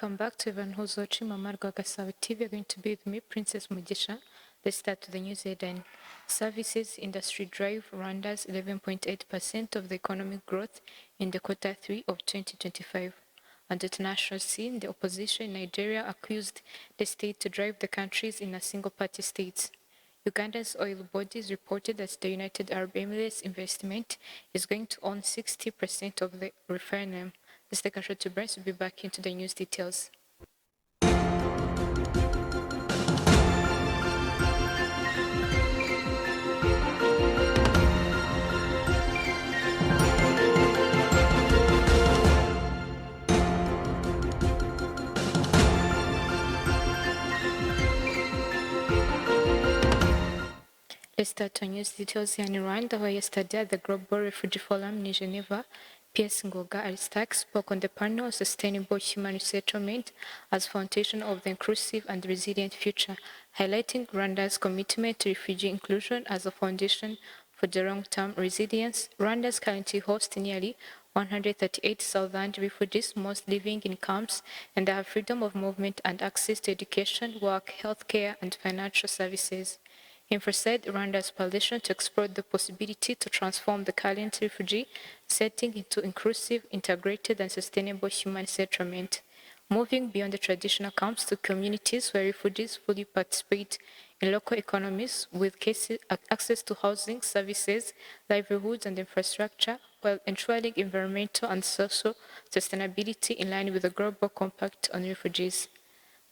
Welcome back to Evan Hozochi Mamarga Gasabo TV. You're going to be with me, Princess Mugisha. Let's start with the news headline. Services industry drive Rwanda'S 11.8% of the economic growth in the quarter 3 of 2025. On the international scene, the opposition in Nigeria accused the state to drive the countries in a single-party state. Uganda's oil bodies reported that the United Arab Emirates investment is going to own 60% of the refinery. Let's take a short break. We'll be back into the news details. Let's start on news details here in Rwanda, where yesterday at the Global Refugee Forum in Geneva, P.S. Ngoga Aristak spoke on the panel on sustainable human resettlement as foundation of the inclusive and resilient future, highlighting Rwanda's commitment to refugee inclusion as a foundation for the long-term resilience. Rwanda currently hosts nearly 138,000 refugees, most living in camps, and they have freedom of movement and access to education, work, healthcare, and financial services. He emphasized Rwanda's position to explore the possibility to transform the current refugee setting into inclusive, integrated, and sustainable human settlement, moving beyond the traditional camps to communities where refugees fully participate in local economies with access to housing, services, livelihoods, and infrastructure, while ensuring environmental and social sustainability in line with the Global Compact on Refugees.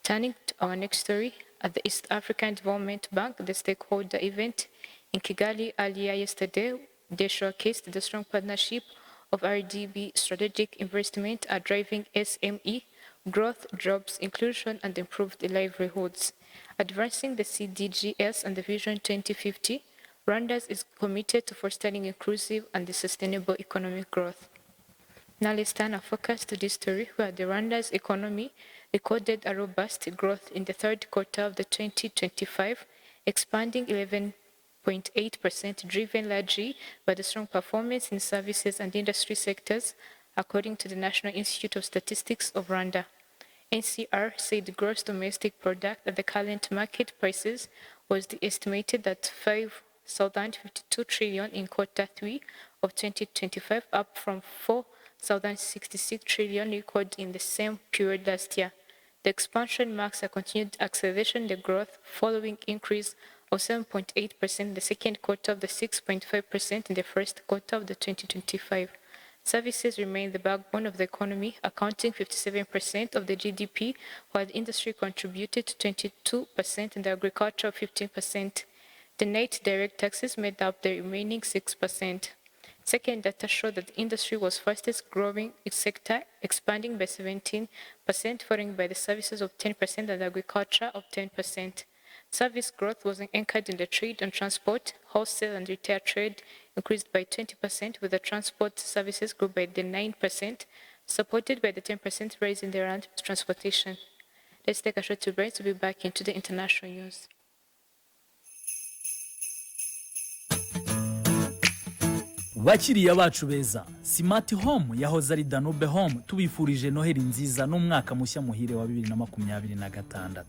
Turning to our next story, at the East African Development Bank, the stakeholder event in Kigali earlier yesterday, they showcased the strong partnership of RDB strategic investment at driving SME growth, jobs, inclusion, and improved livelihoods. Advancing the CDGs and the Vision 2050, Rwanda is committed to fostering inclusive and sustainable economic growth. Now let's turn our focus to this story where the Rwanda's economy recorded a robust growth in the third quarter of the 2025, expanding 11.8%, driven largely by the strong performance in services and industry sectors, according to the National Institute of Statistics of Rwanda. NCR said the gross domestic product at the current market prices was estimated at 5,052 trillion in quarter 3 of 2025, up from 4,066 trillion recorded in the same period last year. The expansion marks a continued acceleration in the growth following increase of 7.8% in the second quarter of the 6.5% in the first quarter of the 2025. Services remain the backbone of the economy, accounting 57% of the GDP, while the industry contributed 22% and the agriculture 15%. The net direct taxes made up the remaining 6%. Second data showed that the industry was fastest growing its sector, expanding by 17%, followed by the services of 10% and agriculture of 10%. Service growth was anchored in the trade and transport, wholesale and retail trade increased by 20%, with the transport services grew by the 9%, supported by the 10% rise in the land transportation. Let's take a short break to be back into the international news. Bakiriya bacu beza, Smart Home yahoze ari Danube Home tubifurije Noheli nziza n'umwaka mushya muhire wa 2026.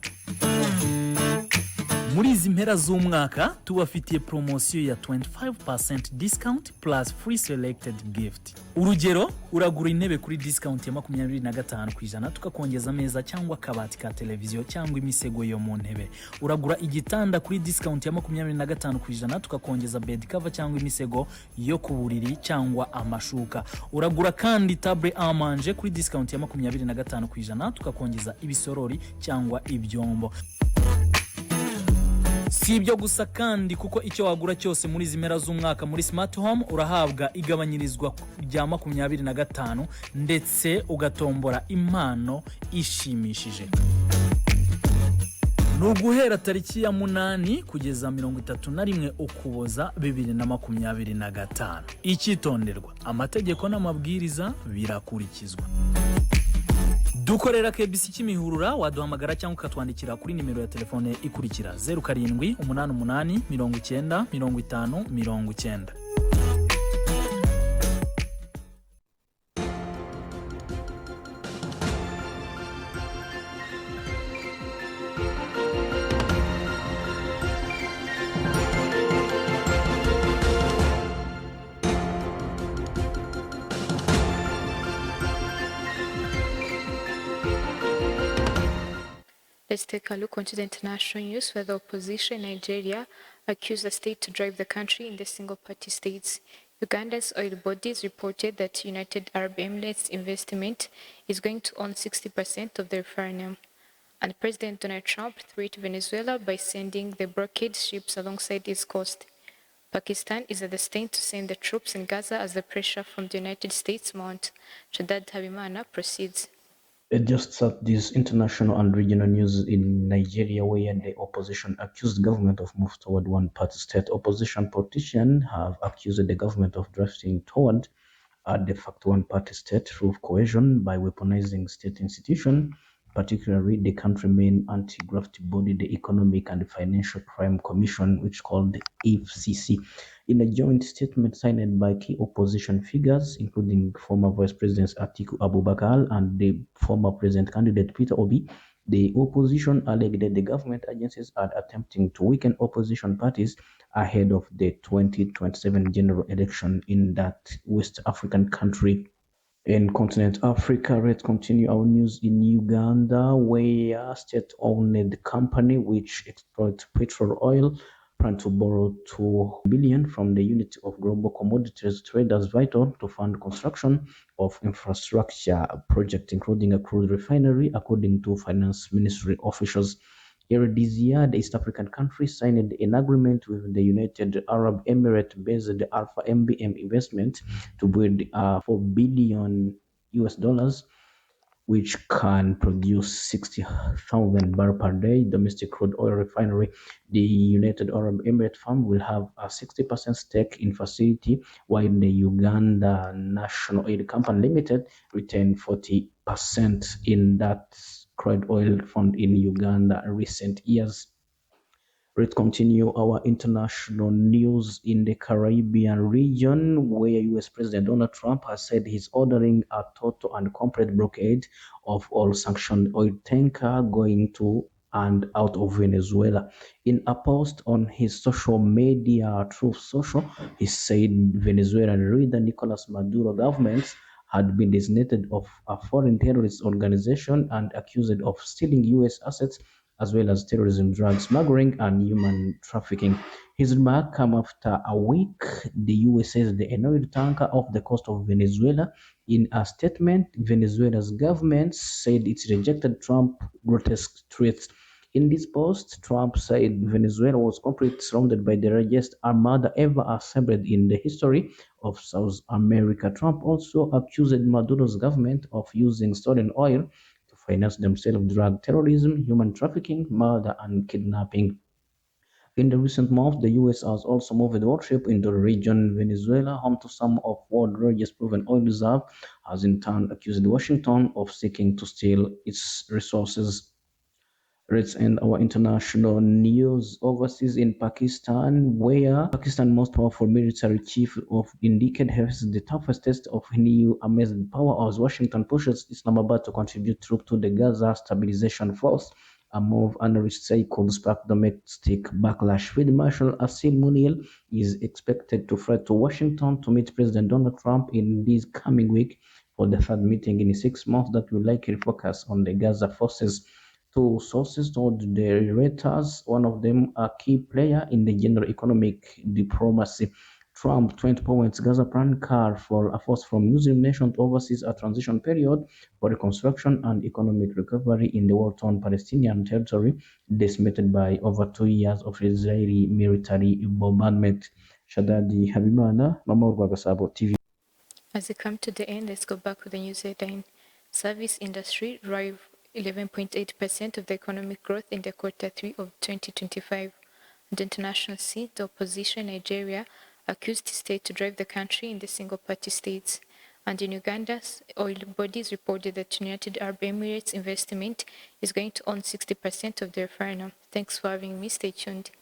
Muri izi mpera z'umwaka tubafitiye promosiyo ya 25% discount plus free selected gift. Urugero, uragura intebe kuri discount ya 25% tukakongeza ameza cyangwa kabati ka televiziyo cyangwa imisego yo mu ntebe. Uragura igitanda kuri discount ya 25% tukakongeza bed cover cyangwa imisego yo ku buriri cyangwa amashuka. Uragura kandi table à manger kuri discount ya 25% tukakongeza ibisorori cyangwa ibyombo. Si ibyo gusa kandi kuko icyo wagura cyose muri zimera z'umwaka muri Smart Home urahabwa igabanyirizwa rya 25 ndetse ugatombora impano ishimishije. Nuguhera tariki ya 8 kugeza 31 Ukuboza 2025. Icyitonderwa, amategeko n'amabwiriza birakurikizwa. Dukorera KBC Kimihurura, waduhamagara cyangwa ukatwandikira kuri nimero ya telefone ikurikira 0788 90 50 90. Let's take a look onto the international news where the opposition in Nigeria accused the state to drive the country in the single-party states. Uganda's oil bodies reported that United Arab Emirates investment is going to own 60% of the refinery. And President Donald Trump threatened Venezuela by sending the blockade ships alongside its coast. Pakistan is at the stand to send the troops in Gaza as the pressure from the United States mounts. Shaddad Habimana proceeds. Just at this international and regional news in Nigeria, where the opposition accused the government of move toward one-party state. Opposition politicians have accused the government of drifting toward a de facto one-party state through coercion by weaponizing state institutions, particularly the country's main anti-graft body, the Economic and Financial Crime Commission, which called EFCC. In a joint statement signed by key opposition figures, including former Vice President Atiku Abubakar and the former President candidate Peter Obi, the opposition alleged that the government agencies are attempting to weaken opposition parties ahead of the 2027 general election in that West African country. In continent Africa, let's continue our news in Uganda, where state-owned company which exploits petrol oil plan to borrow 2 billion from the unit of global commodities traders vital to fund construction of infrastructure project, including a crude refinery, according to finance ministry officials. Earlier this year, the East African country signed an agreement with the United Arab Emirates-based Alpha MBM Investment to build a 4 billion US dollars, which can produce 60,000 barrels per day domestic crude oil refinery. The United Arab Emirates firm will have a 60% stake in facility, while the Uganda National Oil Company Limited retain 40% in that crude oil fund in Uganda in recent years. Let's continue our international news in the Caribbean region, where US President Donald Trump has said he's ordering a total and complete blockade of all sanctioned oil tanker going to and out of Venezuela. In a post on his social media, Truth Social, he said Venezuelan leader Nicolas Maduro government had been designated of a foreign terrorist organization and accused of stealing US assets as well as terrorism, drug smuggling, and human trafficking. His remark came after a week the US says the oil tanker off the coast of Venezuela. In a statement, Venezuela's government said it rejected Trump's grotesque threats. In this post, Trump said Venezuela was completely surrounded by the largest armada ever assembled in the history of South America. Trump also accused Maduro's government of using stolen oil to finance themselves drug terrorism, human trafficking, murder, and kidnapping. In the recent months, the US has also moved warship into the region. Venezuela, home to some of world's largest proven oil reserves, has in turn accused Washington of seeking to steal its resources. Let's end our international news overseas in Pakistan, where Pakistan's most powerful military chief of the decade has the toughest test of new amazing power as Washington pushes Islamabad to contribute troops to the Gaza stabilization force, a move analysts say could spark domestic backlash. Field Marshal Asil Munir is expected to fly to Washington to meet President Donald Trump in this coming week for the third meeting in 6 months that will likely focus on the Gaza forces. Two sources told the Reuters, one of them a key player in the general economic diplomacy. Trump 20 points Gaza plan call for a force from Muslim nations to oversees a transition period for reconstruction and economic recovery in the war-torn Palestinian territory, decimated by over 2 years of Israeli military bombardment. Shadadi Habimana, Mama Rwagasabo TV. As we come to the end, let's go back to the news headline. Service industry drive 11.8% of the economic growth in the quarter 3 of 2025. On the international scene, the opposition in Nigeria accused the state to drive the country in the single-party states. And in Uganda, oil bodies reported that United Arab Emirates investment is going to own 60% of the refinery. Thanks for having me. Stay tuned.